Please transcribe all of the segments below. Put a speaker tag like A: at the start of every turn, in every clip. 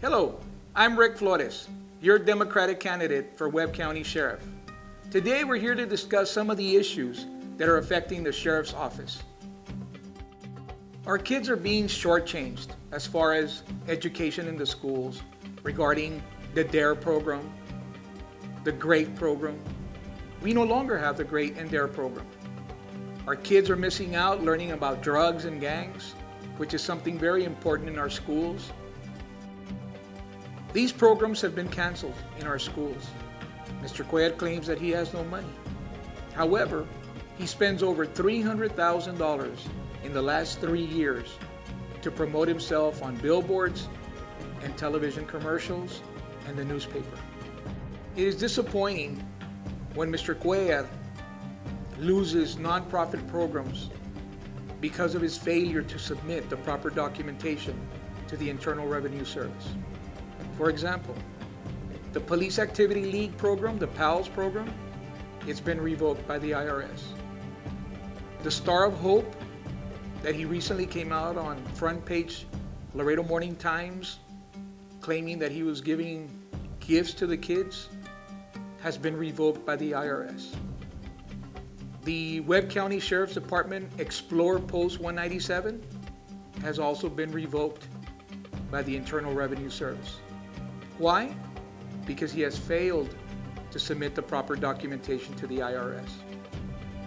A: Hello, I'm Rick Flores, your Democratic candidate for Webb County Sheriff. Today we're here to discuss some of the issues that are affecting the Sheriff's Office. Our kids are being shortchanged as far as education in the schools regarding the DARE program, the GREAT program. We no longer have the GREAT and DARE program. Our kids are missing out learning about drugs and gangs, which is something very important in our schools. These programs have been canceled in our schools. Mr. Cuellar claims that he has no money. However, he spends over $300,000 in the last 3 years to promote himself on billboards and television commercials and the newspaper. It is disappointing when Mr. Cuellar loses nonprofit programs because of his failure to submit the proper documentation to the Internal Revenue Service. For example, the Police Activity League program, the PALS program, it's been revoked by the IRS. The Star of Hope that he recently came out on front page Laredo Morning Times claiming that he was giving gifts to the kids has been revoked by the IRS. The Webb County Sheriff's Department Explore Post 197 has also been revoked by the Internal Revenue Service. Why? Because he has failed to submit the proper documentation to the IRS.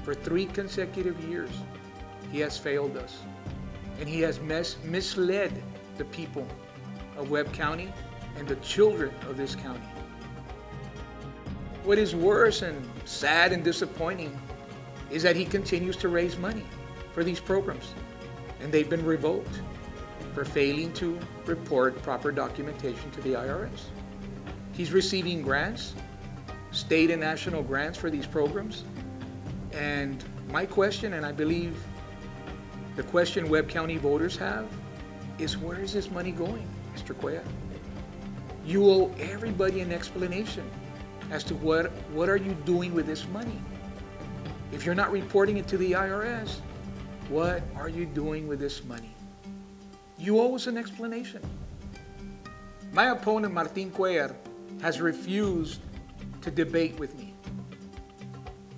A: For 3 consecutive years, he has failed us. And he has misled the people of Webb County and the children of this county. What is worse and sad and disappointing is that he continues to raise money for these programs, and they've been revoked for failing to report proper documentation to the IRS. He's receiving grants, state and national grants for these programs, and my question, and I believe the question Webb County voters have, is where is this money going, Mr. Cuellar? You owe everybody an explanation as to what are you doing with this money. If you're not reporting it to the IRS, what are you doing with this money? You owe us an explanation. My opponent, Martin Cuellar, has refused to debate with me.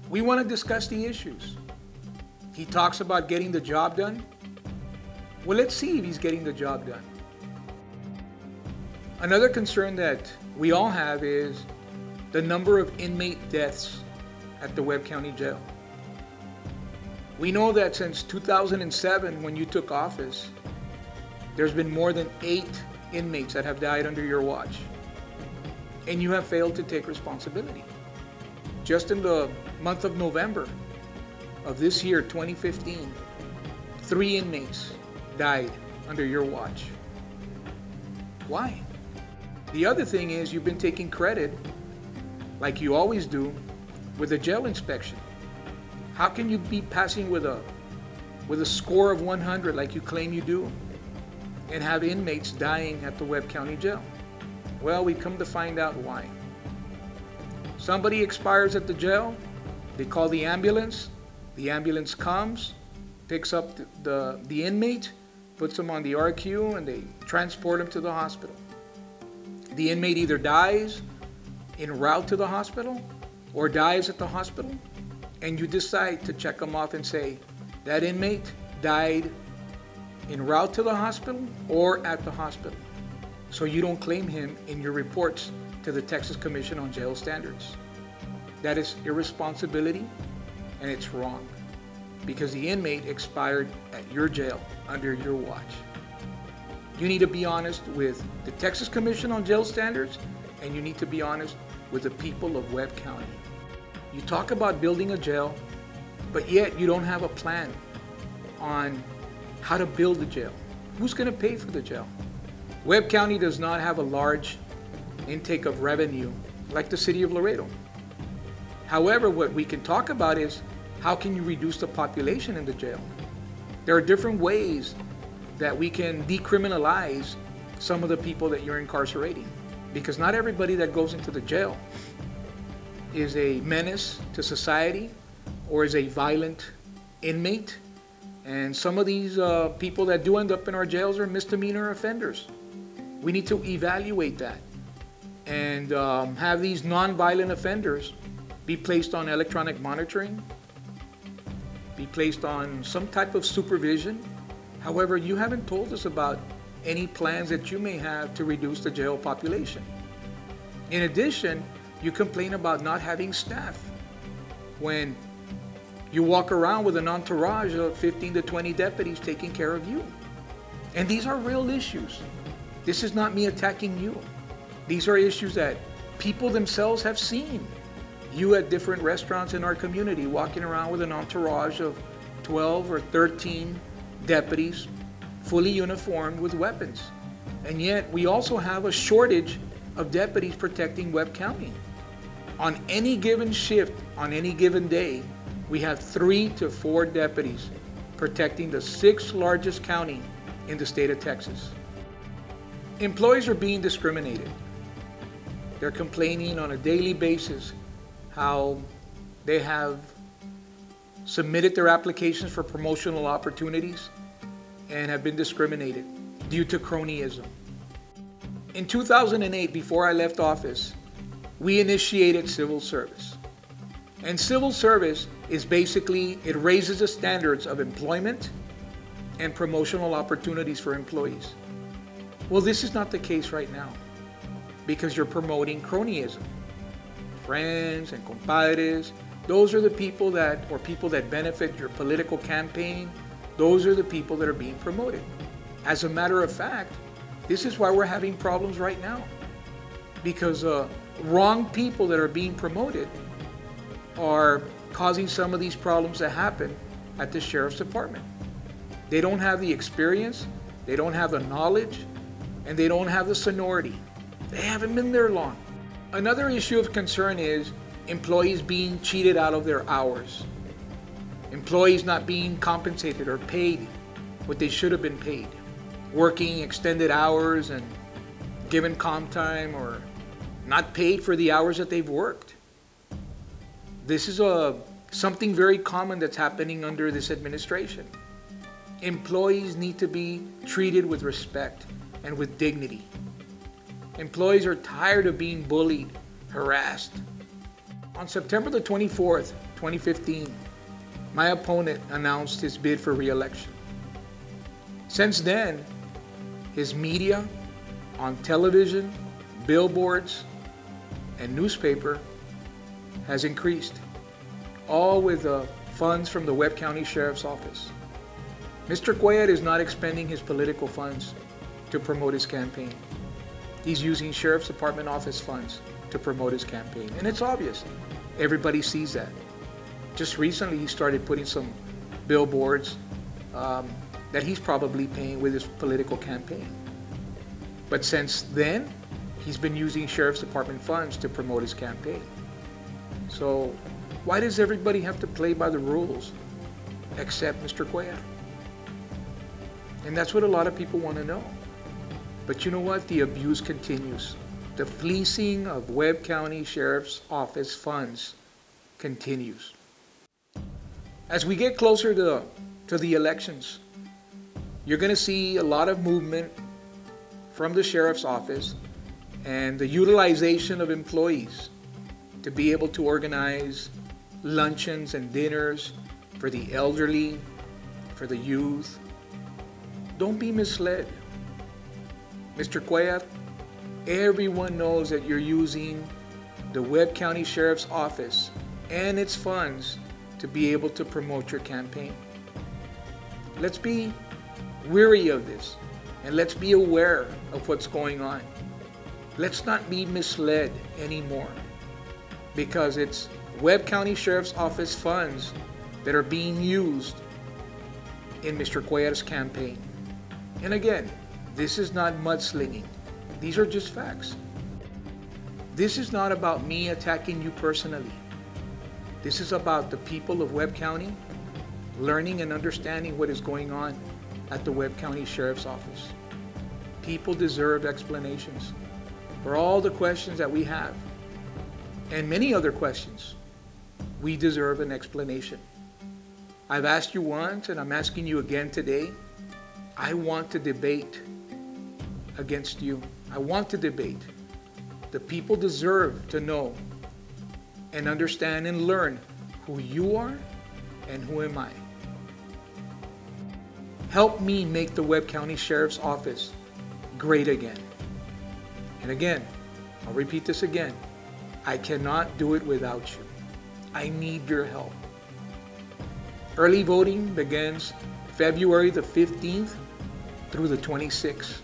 A: We want to discuss the issues. He talks about getting the job done. Well, let's see if he's getting the job done. Another concern that we all have is the number of inmate deaths at the Webb County Jail. We know that since 2007, when you took office, there's been more than 8 inmates that have died under your watch. And you have failed to take responsibility. Just in the month of November of this year, 2015, 3 inmates died under your watch. Why? The other thing is you've been taking credit, like you always do, with a jail inspection. How can you be passing with a score of 100 like you claim you do and have inmates dying at the Webb County Jail? Well, we come to find out why. Somebody expires at the jail, they call the ambulance comes, picks up the inmate, puts him on the RQ, and they transport him to the hospital. The inmate either dies en route to the hospital or dies at the hospital, and you decide to check them off and say, that inmate died en route to the hospital or at the hospital. So you don't claim him in your reports to the Texas Commission on Jail Standards. That is irresponsibility, and it's wrong, because the inmate expired at your jail under your watch. You need to be honest with the Texas Commission on Jail Standards, and you need to be honest with the people of Webb County. You talk about building a jail, but yet you don't have a plan on how to build the jail. Who's going to pay for the jail? Webb County does not have a large intake of revenue like the city of Laredo. However, what we can talk about is how can you reduce the population in the jail? There are different ways that we can decriminalize some of the people that you're incarcerating, because not everybody that goes into the jail is a menace to society or is a violent inmate. And some of these people that do end up in our jails are misdemeanor offenders. We need to evaluate that and have these non-violent offenders be placed on electronic monitoring, be placed on some type of supervision. However, you haven't told us about any plans that you may have to reduce the jail population. In addition, you complain about not having staff when you walk around with an entourage of 15 to 20 deputies taking care of you. And these are real issues. This is not me attacking you. These are issues that people themselves have seen. You at different restaurants in our community walking around with an entourage of 12 or 13 deputies fully uniformed with weapons. And yet we also have a shortage of deputies protecting Webb County. On any given shift, on any given day, we have 3 to 4 deputies protecting the 6th largest county in the state of Texas. Employees are being discriminated. They're complaining on a daily basis how they have submitted their applications for promotional opportunities and have been discriminated due to cronyism. In 2008, before I left office, we initiated civil service. And civil service is basically, it raises the standards of employment and promotional opportunities for employees. Well, this is not the case right now because you're promoting cronyism. Friends and compadres, those are the people that benefit your political campaign. Those are the people that are being promoted. As a matter of fact, this is why we're having problems right now, because wrong people that are being promoted are causing some of these problems to happen at the sheriff's department. They don't have the experience, they don't have the knowledge, and they don't have the seniority. They haven't been there long. Another issue of concern is employees being cheated out of their hours. Employees not being compensated or paid what they should have been paid. Working extended hours and given comp time or not paid for the hours that they've worked. This is something very common that's happening under this administration. Employees need to be treated with respect and with dignity. Employees are tired of being bullied, harassed. On September the 24th, 2015, my opponent announced his bid for re-election. Since then, his media, on television, billboards, and newspaper has increased, all with funds from the Webb County Sheriff's Office. Mr. Cuellar is not expending his political funds to promote his campaign. He's using Sheriff's Department office funds to promote his campaign. And it's obvious. Everybody sees that. Just recently, he started putting some billboards that he's probably paying with his political campaign. But since then, he's been using Sheriff's Department funds to promote his campaign. So why does everybody have to play by the rules except Mr. Cuellar? And that's what a lot of people want to know. But you know what? The abuse continues. The fleecing of Webb County Sheriff's Office funds continues. As we get closer to the elections, you're going to see a lot of movement from the Sheriff's Office and the utilization of employees to be able to organize luncheons and dinners for the elderly, for the youth. Don't be misled. Mr. Cuellar, everyone knows that you're using the Webb County Sheriff's Office and its funds to be able to promote your campaign. Let's be weary of this and let's be aware of what's going on. Let's not be misled anymore because it's Webb County Sheriff's Office funds that are being used in Mr. Cuellar's campaign. And again, this is not mudslinging. These are just facts. This is not about me attacking you personally. This is about the people of Webb County learning and understanding what is going on at the Webb County Sheriff's Office. People deserve explanations for all the questions that we have and many other questions. We deserve an explanation. I've asked you once and I'm asking you again today. I want to debate against you. I want to debate. The people deserve to know and understand and learn who you are and who am I. Help me make the Webb County Sheriff's Office great again. And again, I'll repeat this again. I cannot do it without you. I need your help. Early voting begins February the 15th through the 26th.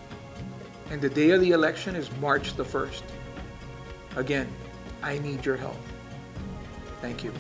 A: And the day of the election is March the 1st. Again, I need your help. Thank you.